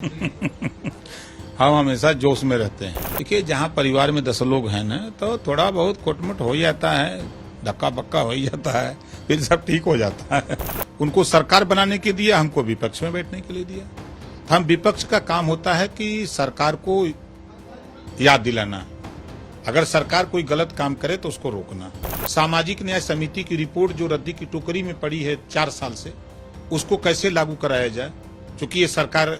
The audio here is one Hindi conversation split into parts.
हम हमेशा जोश में रहते हैं। देखिए, जहाँ परिवार में 10 लोग हैं ना, तो थोड़ा बहुत खोटमोट हो ही जाता है, धक्का बक्का हो ही जाता है, फिर सब ठीक हो जाता है। उनको सरकार बनाने के दिया, हमको विपक्ष में बैठने के लिए दिया। हम विपक्ष का काम होता है कि सरकार को याद दिलाना, अगर सरकार कोई गलत काम करे तो उसको रोकना। सामाजिक न्याय समिति की रिपोर्ट जो रद्दी की टोकरी में पड़ी है 4 साल से, उसको कैसे लागू कराया जाए, क्योंकि ये सरकार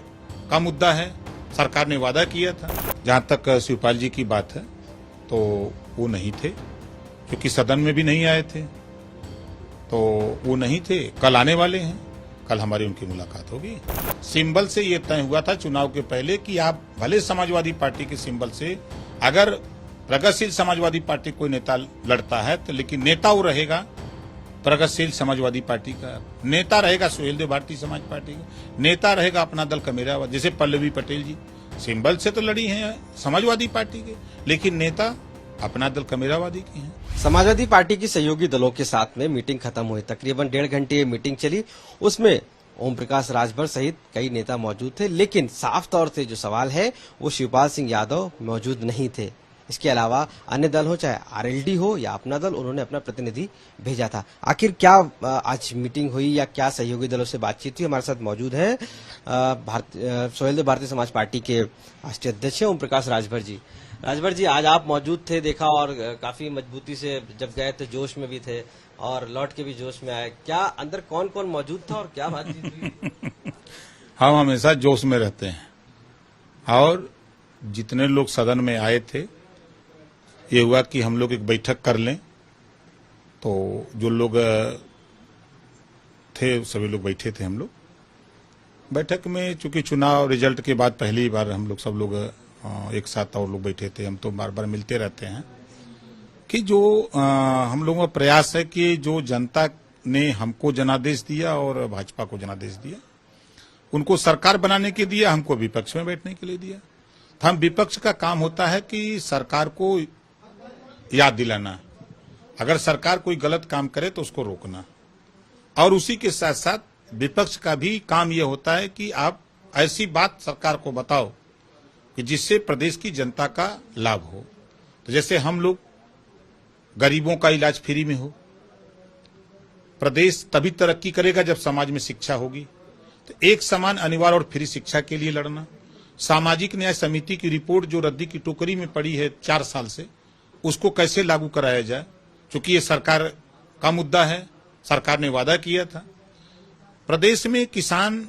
का मुद्दा है। सरकार ने वादा किया था। जहां तक शिवपाल जी की बात है, तो वो नहीं थे, क्योंकि सदन में भी नहीं आए थे, तो वो नहीं थे। कल आने वाले हैं, कल हमारी उनकी मुलाकात होगी। सिंबल से ये तय हुआ था चुनाव के पहले कि आप भले समाजवादी पार्टी के सिंबल से, अगर प्रगतिशील समाजवादी पार्टी कोई नेता लड़ता है तो, लेकिन नेता वो रहेगा प्रगतिशील समाजवादी पार्टी का, नेता रहेगा सुहेलदेव भारतीय समाज पार्टी का, नेता रहेगा अपना दल का मेरा। जैसे पल्लवी पटेल जी सिंबल से तो लड़ी हैं समाजवादी पार्टी के, लेकिन नेता अपना दल कमेरावादी के हैं। समाजवादी पार्टी की सहयोगी दलों के साथ में मीटिंग खत्म हुई। तकरीबन 1.5 घंटे ये मीटिंग चली। उसमें ओम प्रकाश राजभर सहित कई नेता मौजूद थे, लेकिन साफ तौर से जो सवाल है वो शिवपाल सिंह यादव मौजूद नहीं थे। इसके अलावा अन्य दल हो, चाहे आरएलडी हो या अपना दल, उन्होंने अपना प्रतिनिधि भेजा था। आखिर क्या आज मीटिंग हुई या क्या सहयोगी दलों से बातचीत हुई? हमारे साथ मौजूद है सुहेलदेव भारतीय समाज पार्टी के राष्ट्रीय अध्यक्ष ओम प्रकाश राजभर जी। राजभर जी, आज आप मौजूद थे, देखा, और काफी मजबूती से जब गए थे जोश में भी थे और लौट के भी जोश में आए। क्या अंदर कौन कौन मौजूद था और क्या बातचीत हुई? हम हमेशा जोश में रहते हैं, और जितने लोग सदन में आए थे, ये हुआ कि हम लोग एक बैठक कर लें। तो जो लोग थे सभी लोग बैठे थे। हम लोग बैठक में, चूंकि चुनाव रिजल्ट के बाद पहली बार हम लोग सब लोग एक साथ और लोग बैठे थे। हम तो बार बार मिलते रहते हैं कि जो हम लोगों का प्रयास है कि जो जनता ने हमको जनादेश दिया और भाजपा को जनादेश दिया, उनको सरकार बनाने के दिया, हमको विपक्ष में बैठने के लिए दिया। हम विपक्ष का काम होता है कि सरकार को याद दिलाना, अगर सरकार कोई गलत काम करे तो उसको रोकना, और उसी के साथ साथ विपक्ष का भी काम यह होता है कि आप ऐसी बात सरकार को बताओ कि जिससे प्रदेश की जनता का लाभ हो। तो जैसे हम लोग, गरीबों का इलाज फ्री में हो, प्रदेश तभी तरक्की करेगा जब समाज में शिक्षा होगी। तो एक समान, अनिवार्य और फ्री शिक्षा के लिए लड़ना। सामाजिक न्याय समिति की रिपोर्ट जो रद्दी की टोकरी में पड़ी है 4 साल से, उसको कैसे लागू कराया जाए, क्योंकि ये सरकार का मुद्दा है। सरकार ने वादा किया था। प्रदेश में किसान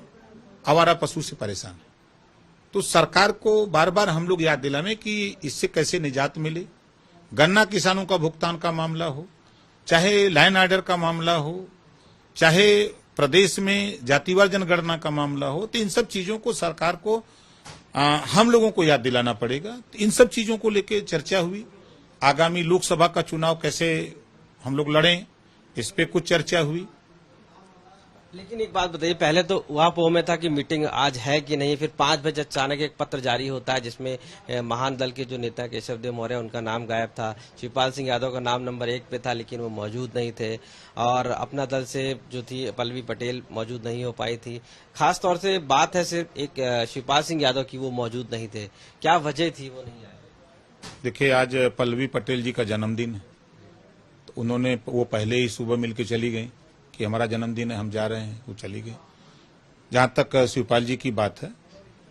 आवारा पशु से परेशान है, तो सरकार को बार बार हम लोग याद दिलाएं कि इससे कैसे निजात मिले। गन्ना किसानों का भुगतान का मामला हो, चाहे लाइन ऑर्डर का मामला हो, चाहे प्रदेश में जातिवार जनगणना का मामला हो, तो इन सब चीजों को सरकार को हम लोगों को याद दिलाना पड़ेगा। तो इन सब चीजों को लेकर चर्चा हुई। आगामी लोकसभा का चुनाव कैसे हम लोग लड़ें, इस पे कुछ चर्चा हुई। लेकिन एक बात बताइए, पहले तो वहां में था कि मीटिंग आज है कि नहीं, फिर 5 बजे अचानक एक पत्र जारी होता है जिसमें महान दल के जो नेता केशव देव मौर्य, उनका नाम गायब था। शिवपाल सिंह यादव का नाम नंबर 1 पे था, लेकिन वो मौजूद नहीं थे, और अपना दल से जो थी पल्लवी पटेल मौजूद नहीं हो पाई थी। खास तौर से बात है सिर्फ एक शिवपाल सिंह यादव की, वो मौजूद नहीं थे। क्या वजह थी वो नहीं आए? देखिए, आज पल्लवी पटेल जी का जन्मदिन है, तो उन्होंने, वो पहले ही सुबह मिलकर चली गई कि हमारा जन्मदिन है, हम जा रहे हैं, वो चली गई। जहां तक शिवपाल जी की बात है,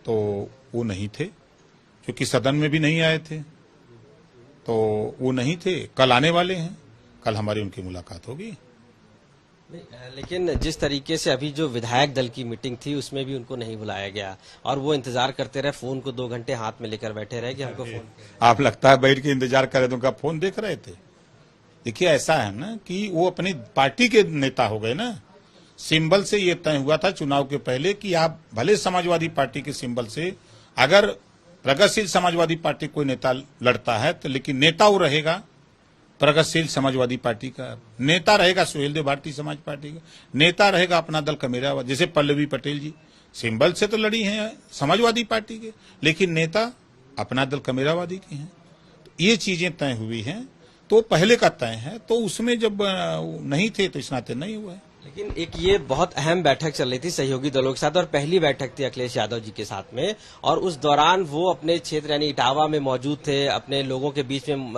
तो वो नहीं थे, क्योंकि सदन में भी नहीं आए थे, तो वो नहीं थे। कल आने वाले हैं, कल हमारी उनकी मुलाकात होगी। लेकिन जिस तरीके से अभी जो विधायक दल की मीटिंग थी उसमें भी उनको नहीं बुलाया गया, और वो इंतजार करते रहे, फोन को 2 घंटे हाथ में लेकर बैठे रहे कि हमको फोन। आप लगता है बैठ के इंतजार कर रहे थे, उनका फोन देख रहे थे। देखिए, ऐसा है ना कि वो अपनी पार्टी के नेता हो गए ना। सिंबल से ये तय हुआ था चुनाव के पहले कि आप भले समाजवादी पार्टी के सिंबल से, अगर प्रगतिशील समाजवादी पार्टी कोई नेता लड़ता है तो, लेकिन नेता वो रहेगा प्रगतिशील समाजवादी पार्टी का, नेता रहेगा सुहेलदेव भारतीय समाज पार्टी का, नेता रहेगा अपना दल का मेरा। जैसे पल्लवी पटेल जी सिंबल से तो लड़ी हैं समाजवादी पार्टी के, लेकिन नेता अपना दल कमेरावादी के हैं। तो ये चीजें तय हुई हैं, तो पहले का तय है, तो उसमें जब नहीं थे तो इस नाते नहीं हुआ है। लेकिन एक ये बहुत अहम बैठक चल रही थी सहयोगी दलों के साथ और पहली बैठक थी अखिलेश यादव जी के साथ में, और उस दौरान वो अपने क्षेत्र यानी इटावा में मौजूद थे, अपने लोगों के बीच में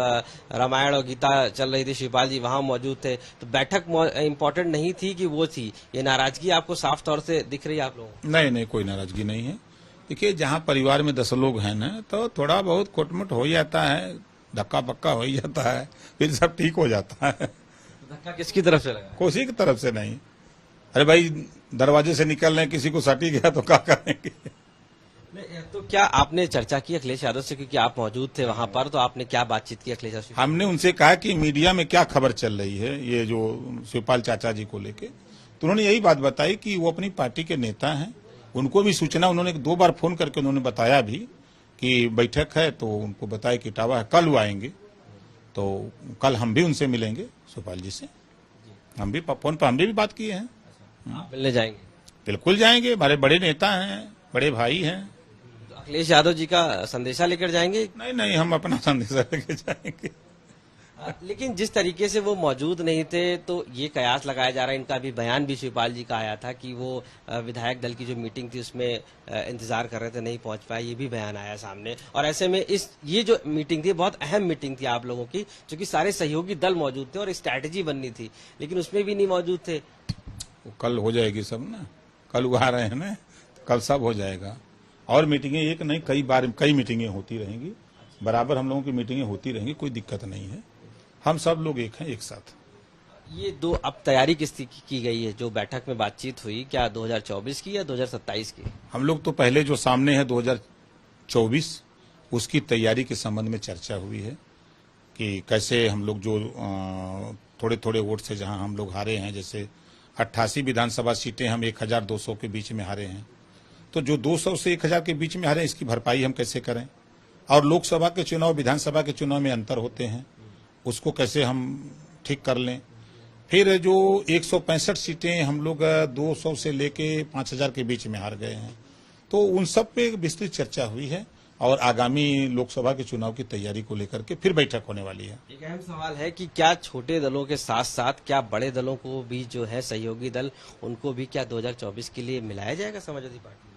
रामायण और गीता चल रही थी, शिवपाल जी वहां मौजूद थे। तो बैठक इम्पोर्टेंट नहीं थी कि वो थी? ये नाराजगी आपको साफ तौर से दिख रही है आप लोगों को? नहीं, कोई नाराजगी नहीं है। देखिए, जहाँ परिवार में 10 लोग हैं ना, तो थोड़ा बहुत खोटमुट हो ही जाता है, धक्का पक्का हो ही जाता है, फिर सब ठीक हो जाता है। धक्का किसकी तरफ से लगा? किसी की तरफ से नहीं। अरे भाई, दरवाजे से निकल रहे, किसी को सटी गया तो क्या करेंगे? तो क्या आपने चर्चा की अखिलेश यादव से, क्योंकि आप मौजूद थे वहां पर, तो आपने क्या बातचीत की अखिलेश यादव से? हमने उनसे कहा कि मीडिया में क्या खबर चल रही है ये जो शिवपाल चाचा जी को लेके, तो उन्होंने यही बात बताई कि वो अपनी पार्टी के नेता हैं, उनको भी सूचना उन्होंने 2 बार फोन करके उन्होंने बताया भी कि बैठक है, तो उनको बताया कि इटावा है, कल वो आएंगे। तो कल हम भी उनसे मिलेंगे, शिवपाल जी से। हम भी फोन पर हमने भी बात की है। आप मिलने जाएंगे? बिल्कुल जाएंगे, हमारे बड़े नेता हैं, बड़े भाई हैं। तो अखिलेश यादव जी का संदेशा लेकर जाएंगे? नहीं, हम अपना संदेशा लेके जाएंगे। लेकिन जिस तरीके से वो मौजूद नहीं थे, तो ये कयास लगाया जा रहा है, इनका भी बयान भी शिवपाल जी का आया था कि वो विधायक दल की जो मीटिंग थी उसमें इंतजार कर रहे थे, नहीं पहुंच पाए, ये भी बयान आया सामने। और ऐसे में ये जो मीटिंग थी बहुत अहम मीटिंग थी आप लोगों की, क्योंकि सारे सहयोगी दल मौजूद थे और स्ट्रैटेजी बननी थी, लेकिन उसमें भी नहीं मौजूद थे। कल हो जाएगी सब ना, कल वो आ रहे हैं ना, तो कल सब हो जाएगा। और मीटिंगें एक नहीं, कई मीटिंगें होती रहेंगी, बराबर हम लोगों की मीटिंगें होती रहेंगी, कोई दिक्कत नहीं है। हम सब लोग एक हैं, एक साथ। ये दो अब तैयारी किस की गई है? जो बैठक में बातचीत हुई, क्या 2024 की या 2027 की? हम लोग तो पहले जो सामने है 2024, उसकी तैयारी के संबंध में चर्चा हुई है कि कैसे हम लोग जो थोड़े थोड़े वोट से जहां हम लोग हारे हैं, जैसे 88 विधानसभा सीटें हम 1200 के बीच में हारे हैं, तो जो 200 से 1000 के बीच में हारे, इसकी भरपाई हम कैसे करें। और लोकसभा के चुनाव, विधानसभा के चुनाव में अंतर होते हैं, उसको कैसे हम ठीक कर लें। फिर जो 165 सीटें हम लोग 200 से लेके 5000 के बीच में हार गए हैं, तो उन सब पे विस्तृत चर्चा हुई है और आगामी लोकसभा के चुनाव की तैयारी को लेकर के फिर बैठक होने वाली है। एक अहम सवाल है कि क्या छोटे दलों के साथ साथ क्या बड़े दलों को भी, जो है सहयोगी दल, उनको भी क्या 2024 के लिए मिलाया जाएगा समाजवादी पार्टी?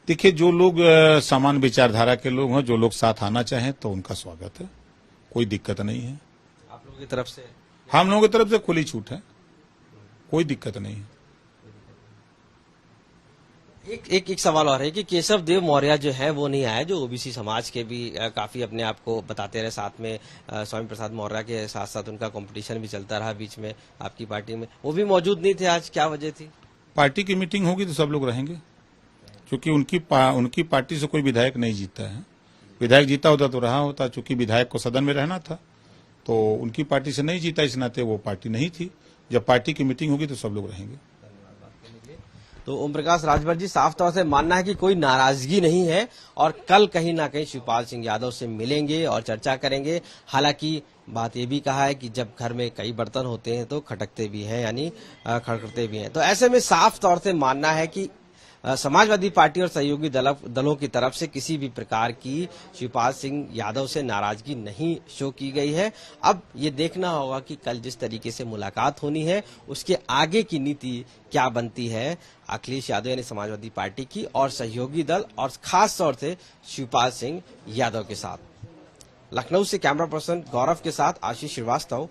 देखिए, जो लोग समान विचारधारा के लोग हैं, जो लोग साथ आना चाहें, तो उनका स्वागत है, कोई दिक्कत नहीं है। आप लोगों की तरफ से? हम लोगों की तरफ से खुली छूट है, कोई दिक्कत नहीं है। एक सवाल और है कि केशव देव मौर्य जो है वो नहीं आया, जो ओबीसी समाज के भी काफी अपने आप को बताते रहे, साथ में स्वामी प्रसाद मौर्य के साथ साथ उनका कंपटीशन भी चलता रहा बीच में आपकी पार्टी में, वो भी मौजूद नहीं थे। आज क्या वजह थी? पार्टी की मीटिंग होगी तो सब लोग रहेंगे, क्योंकि उनकी पार्टी से कोई विधायक नहीं जीता है। विधायक जीता होता तो रहा होता, चूंकि विधायक को सदन में रहना था, तो उनकी पार्टी से नहीं जीता, इस नाते वो पार्टी नहीं थी। जब पार्टी की मीटिंग होगी तो सब लोग रहेंगे। तो ओम प्रकाश राजभर जी, साफ तौर से मानना है कि कोई नाराजगी नहीं है और कल कहीं ना कहीं शिवपाल सिंह यादव से मिलेंगे और चर्चा करेंगे। हालांकि बात ये भी कहा है कि जब घर में कई बर्तन होते हैं तो खटकते भी हैं, यानी खड़खड़ते भी हैं। तो ऐसे में साफ तौर से मानना है कि समाजवादी पार्टी और सहयोगी दलों की तरफ से किसी भी प्रकार की शिवपाल सिंह यादव से नाराजगी नहीं शो की गई है। अब ये देखना होगा कि कल जिस तरीके से मुलाकात होनी है, उसके आगे की नीति क्या बनती है अखिलेश यादव यानी समाजवादी पार्टी की और सहयोगी दल और खास तौर से शिवपाल सिंह यादव के साथ। लखनऊ से कैमरा पर्सन गौरव के साथ आशीष श्रीवास्तव।